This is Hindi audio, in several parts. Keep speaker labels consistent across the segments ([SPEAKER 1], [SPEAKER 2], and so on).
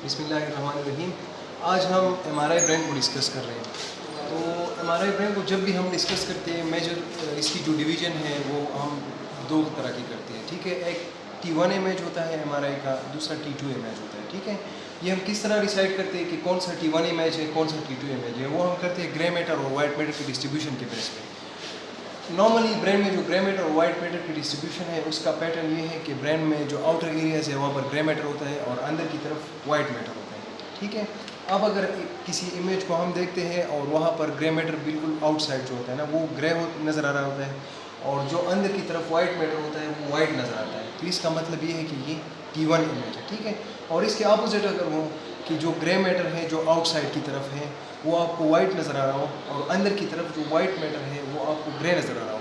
[SPEAKER 1] बिस्मिल्लाहिर्रहमानिर्रहीम। आज हम MRI ब्रेन को डिस्कस कर रहे हैं। तो MRI ब्रेन को जब भी हम डिस्कस करते हैं, मेजर इसकी जो डिवीज़न है वो हम दो तरह की करते हैं, ठीक है। एक T1 इमेज होता है MRI का, दूसरा T2 इमेज होता है, ठीक है। ये हम किस तरह डिसाइड करते हैं कि कौन सा T1 इमेज है, कौन सा T2 इमेज है, वो हम करते हैं ग्रे मैटर और वाइट मैटर की डिस्ट्रीब्यूशन के बेस पे। नॉर्मली ब्रेन में जो ग्रे मैटर और वाइट मैटर की डिस्ट्रीब्यूशन है उसका पैटर्न ये है कि ब्रेन में जो आउटर एरियाज है वहाँ पर ग्रे मैटर होता है और अंदर की तरफ वाइट मैटर होता है, ठीक है। अब अगर किसी इमेज को हम देखते हैं और वहाँ पर ग्रे मैटर बिल्कुल आउटसाइड जो होता है ना वो ग्रे नज़र आ रहा होता है और जो अंदर की तरफ वाइट मैटर होता है वो वाइट नज़र आता है, तो इसका मतलब ये है कि ये T1 इमेज है, ठीक है। और इसके अपोजिट अगर हो कि जो ग्रे मैटर है जो आउटसाइड की तरफ है वो आपको वाइट नज़र आ रहा हो और अंदर की तरफ जो वाइट मैटर है वो आपको ग्रे नज़र आ रहा हो,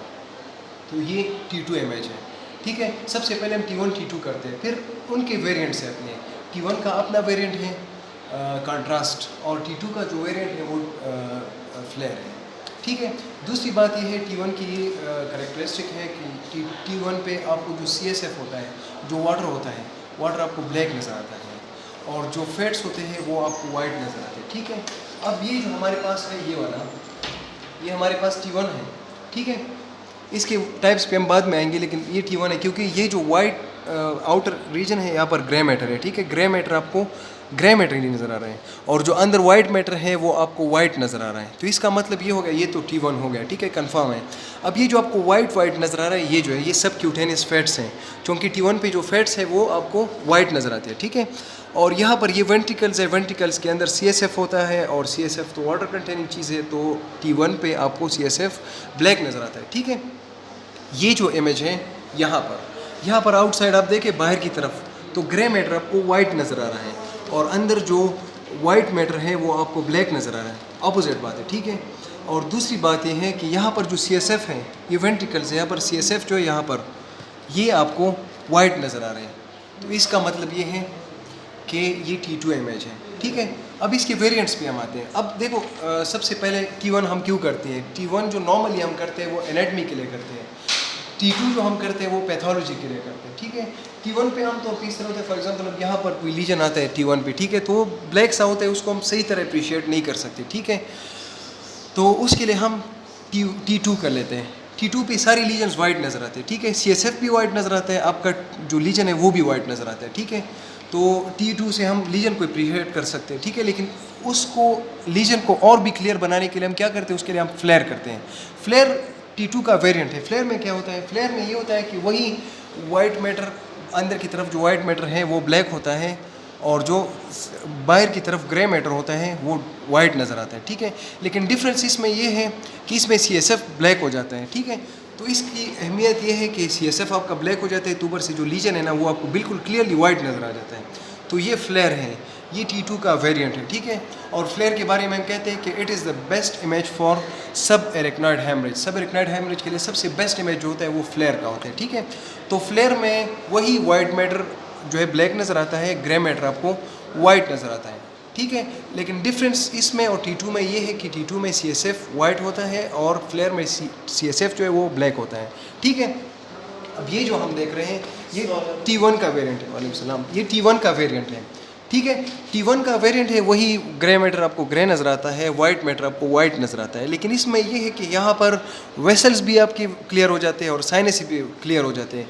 [SPEAKER 1] तो ये T2 इमेज है, ठीक है। सबसे पहले हम T1 T2 करते हैं, फिर उनके वेरिएंट्स हैं अपने। T1 का अपना वेरिएंट है कंट्रास्ट और T2 का जो वेरिएंट है वो फ्लेयर है, ठीक है। दूसरी बात ये है T1 की करेक्टरिस्टिक है कि T1 पे आपको जो CSF होता है, जो वाटर होता है, वाटर आपको ब्लैक नज़र आता है और जो फैट्स होते हैं वो आपको वाइट नज़र आते हैं, ठीक है। अब ये जो हमारे पास है ये वाला, ये हमारे पास T1 है, ठीक है। इसके टाइप्स पे हम बाद में आएंगे, लेकिन ये T1 है क्योंकि ये जो वाइट आउटर रीजन है यहाँ पर ग्रे मैटर है, ठीक है। ग्रे मैटर आपको ग्रे मैटर ही नज़र आ रहे हैं और जो अंदर वाइट मैटर है वो आपको वाइट नज़र आ रहा है, तो इसका मतलब ये हो गया, ये तो T1 हो गया, ठीक है, कंफर्म है। अब ये जो आपको वाइट नज़र आ रहा है ये जो है ये सब क्यूटेनियस फैट्स हैं, क्योंकि T1 पे जो फैट्स है वो आपको वाइट नज़र आते हैं, ठीक है। और यहाँ पर ये वेंट्रिकल्स है, वेंट्रिकल्स के अंदर CSF होता है और CSF तो वाटर कंटेनिंग चीज़ है, तो T1 पे आपको CSF ब्लैक नज़र आता है, ठीक है। ये जो इमेज है यहाँ पर आउटसाइड आप देखें बाहर की तरफ तो ग्रे मैटर आपको वाइट नज़र आ रहा है और अंदर जो वाइट मैटर है वो आपको ब्लैक नज़र आ रहा है, अपोजिट बात है, ठीक है। और दूसरी बात ये है कि यहाँ पर जो CSF है ये वेंट्रिकल्स है, यहाँ पर CSF जो है यहाँ पर ये आपको वाइट नज़र आ रहे हैं, तो इसका मतलब ये है कि ये T2 इमेज है, ठीक है। अब इसके वेरिएंट्स पे हम आते हैं। अब देखो सबसे पहले T1 हम क्यों करते हैं, T1 जो नॉर्मली हम करते हैं वो एनाटमी के लिए करते हैं, T2 जो हम करते हैं वो पैथोलॉजी के लिए करते हैं, ठीक है। T1 पे हम तो इस तरह होता है, फॉर एग्जांपल अब यहाँ पर कोई लीजन आता है T1 पे, ठीक है, तो ब्लैक सा होता है, उसको हम सही तरह अप्रिशिएट नहीं कर सकते, ठीक है। तो उसके लिए हम T2 कर लेते हैं। T2 पे सारी लीजन्स वाइट नज़र आते हैं, ठीक है। CSF भी वाइट नज़र आता है, आपका जो लीजन है वो भी वाइट नज़र आता है, ठीक है। तो T2 से हम लीजन को अप्रिशिएट कर सकते हैं, ठीक है। लेकिन उसको लीजन को और भी क्लियर बनाने के लिए हम क्या करते हैं, उसके लिए हम फ्लेयर करते हैं। फ्लेयर T2 का वेरिएंट है। फ्लेयर में क्या होता है, फ्लेयर में ये होता है कि वही वाइट मैटर अंदर की तरफ जो वाइट मैटर है वो ब्लैक होता है और जो बाहर की तरफ ग्रे मैटर होता है वो वाइट नज़र आता है, ठीक है। लेकिन डिफरेंस इसमें ये है कि इसमें CSF ब्लैक हो जाता है, ठीक है। तो इसकी अहमियत ये है कि CSF आपका ब्लैक हो जाता है तो ऊपर से जो लीजन है ना वो आपको बिल्कुल क्लियरली वाइट नज़र आ जाता है, तो ये फ्लेयर है, ये T2 का वेरिएंट है, ठीक है। और फ्लेयर के बारे में हम कहते हैं कि it is the best image for sub arachnoid haemorrhage. सब एरेक्नॉइड हैमरेज के लिए सबसे बेस्ट इमेज जो होता है वो फ्लेयर का होता है, ठीक है। तो फ्लेयर में वही वाइट मैटर जो है ब्लैक नज़र आता है, ग्रे मैटर आपको वाइट नज़र आता है, ठीक है। लेकिन डिफरेंस इसमें और T2 में ये है कि T2 में CSF वाइट होता है और फ्लेयर में CSF जो है वो ब्लैक होता है, ठीक है। अब ये जो हम देख रहे हैं ये T1 का वेरिएंट है, वालेकुम सलाम, ये T1 का वेरिएंट है, ठीक है। T1 का वेरिएंट है, वही ग्रे मैटर आपको ग्रे नज़र आता है, वाइट मैटर आपको वाइट नज़र आता है। लेकिन इसमें ये है कि यहाँ पर वेसल्स भी आपके क्लियर हो जाते हैं और साइनस भी क्लियर हो जाते हैं,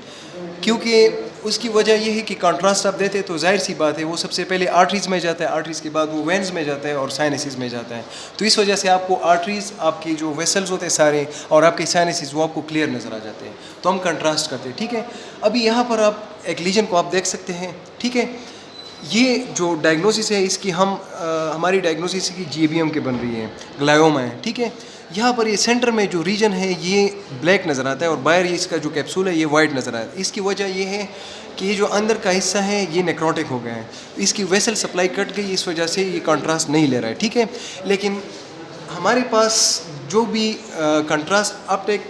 [SPEAKER 1] क्योंकि उसकी वजह यह है कि कंट्रास्ट आप देते हैं तो जाहिर सी बात है वो सबसे पहले आर्टरीज़ में जाता है, आर्टरीज़ के बाद वो वेन्स में जाता है और साइनसिस में जाता है, तो इस वजह से आपको आर्टरीज़ आपकी जो वेसल्स होते हैं सारे और आपके साइनसिस वो आपको क्लियर नज़र आ जाते हैं, तो हम कंट्रास्ट करते हैं, ठीक है। अभी यहाँ पर आप एक लीजन को आप देख सकते हैं, ठीक है। ये जो डायग्नोसिस है इसकी हमारी डायग्नोसिस की GBM के बन रही है, ग्लायोमा है, ठीक है। यहाँ पर ये सेंटर में जो रीजन है ये ब्लैक नज़र आता है और बाहर ये इसका जो कैप्सूल है ये वाइट नज़र आता है। इसकी वजह ये है कि ये जो अंदर का हिस्सा है ये नेक्रोटिक हो गया है, इसकी वेसल सप्लाई कट गई, इस वजह से ये कंट्रास्ट नहीं ले रहा है, ठीक है। लेकिन हमारे पास जो भी कंट्रास्ट अपटेक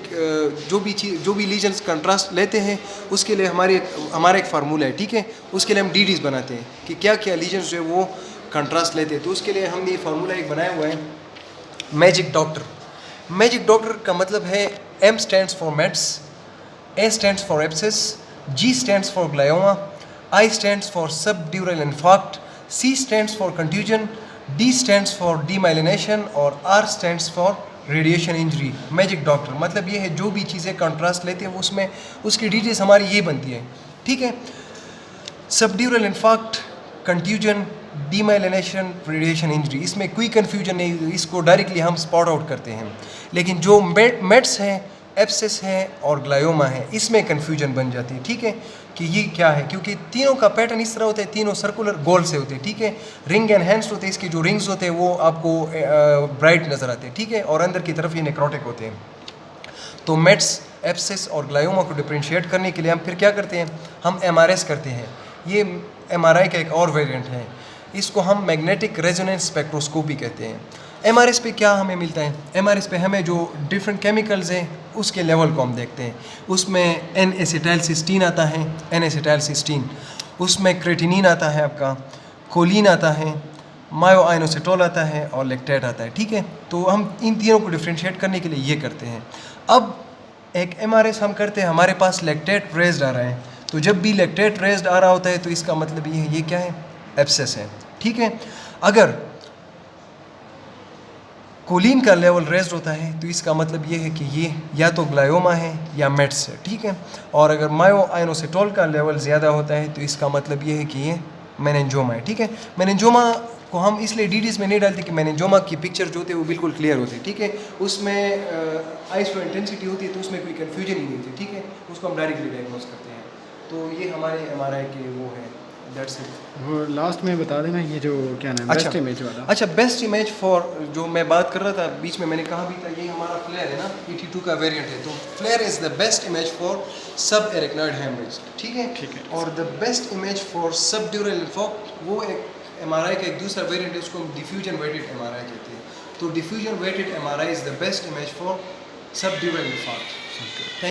[SPEAKER 1] जो भी लीजन्स कंट्रास्ट लेते हैं उसके लिए हमारा एक फार्मूला है, ठीक है। उसके लिए हम DDs बनाते हैं कि क्या क्या लीजन्स जो है वो कंट्रास्ट लेते हैं, तो उसके लिए हमने ये फार्मूला एक बनाया हुआ है, मैजिक डॉक्टर। मैजिक डॉक्टर का मतलब है M stands for mets, A stands for abscess, G stands for glioma, I stands for subdural infarct, C stands for contusion, D stands for demyelination और R stands for radiation injury. Magic doctor मतलब ये है जो भी चीज़ें कंट्रास्ट लेते हैं उसमें उसकी डिटेल्स हमारी ये बनती है, ठीक है। Subdural infarct, contusion, demyelination, radiation injury, इसमें कोई कन्फ्यूजन नहीं, इसको डायरेक्टली हम स्पॉट आउट करते हैं। लेकिन जो मेट्स हैं, एब्सेस है और ग्लायोमा है, इसमें कन्फ्यूजन बन जाती है, ठीक है, कि ये क्या है, क्योंकि तीनों का पैटर्न इस तरह होता है, तीनों सर्कुलर गोल से होते हैं, ठीक है। रिंग एनहेंस्ड होते हैं, इसके जो रिंग्स होते हैं वो आपको ब्राइट नज़र आते हैं, ठीक है, और अंदर की तरफ ये नेक्रोटिक होते हैं। तो मेट्स, एब्सेस और ग्लायोमा को डिफरेंशिएट करने के लिए हम फिर क्या करते हैं, हम MRS करते हैं। ये MRI का एक और वेरिएंट है, इसको हम मैग्नेटिक रेजोनेंस स्पेक्ट्रोस्कोपी कहते हैं। MRS पे क्या हमें मिलता है, MRS पे हमें जो डिफरेंट केमिकल्स हैं उसके लेवल को हम देखते हैं। उसमें N-एसिटाइलसिस्टीन आता है, N-एसिटाइलसिस्टीन, उसमें क्रेटिनिन आता है, आपका कोलिन आता है, मायोआइनोसिटोल आता है और लैक्टेट आता है, ठीक है। तो हम इन तीनों को डिफरेंशिएट करने के लिए ये करते हैं। अब एक MRS हम करते हैं, हमारे पास लैक्टेट रेज्ड आ रहा है, तो जब भी लैक्टेट रेज्ड आ रहा होता है तो इसका मतलब ये है, ये क्या है, एब्सेस है, ठीक है। अगर कोलिन का लेवल रेज्ड होता है तो इसका मतलब ये है कि ये या तो ग्लायोमा है या मेट्स है, ठीक है। और अगर मायोआइनोसिटोल का लेवल ज़्यादा होता है तो इसका मतलब ये है कि ये मेनिंजोमा है, ठीक है। मेनिंजोमा को हम इसलिए डिटेल्स में नहीं डालते कि मेनिंजोमा की पिक्चर जो होती है वो बिल्कुल क्लियर होती है, ठीक है। उसमें आइसो इंटेंसिटी होती है तो उसमें कोई कन्फ्यूजन ही नहीं होती, ठीक है, उसको हम डायरेक्टली डायग्नोज करते हैं। तो ये हमारे MRI के वो है, दैट्स इट।
[SPEAKER 2] वो लास्ट में बता देना ये जो क्या नाम है, बेस्ट इमेज वाला।
[SPEAKER 1] अच्छा, बेस्ट इमेज फॉर जो मैं बात कर रहा था बीच में, मैंने कहा भी था, ये हमारा फ्लेयर है ना, ET2 का वेरिएंट है, तो FLAIR is the best image for sub arachnoid haemorrhage, ठीक है,
[SPEAKER 2] ठीक है।
[SPEAKER 1] और the best image for subdural infarct, वो एक MRI का एक दूसरा वेरिएंट है, उसको हम डिफ्यूजन वेटेड MRI कहते हैं। तो diffusion weighted MRI is the best image for subdural infarct.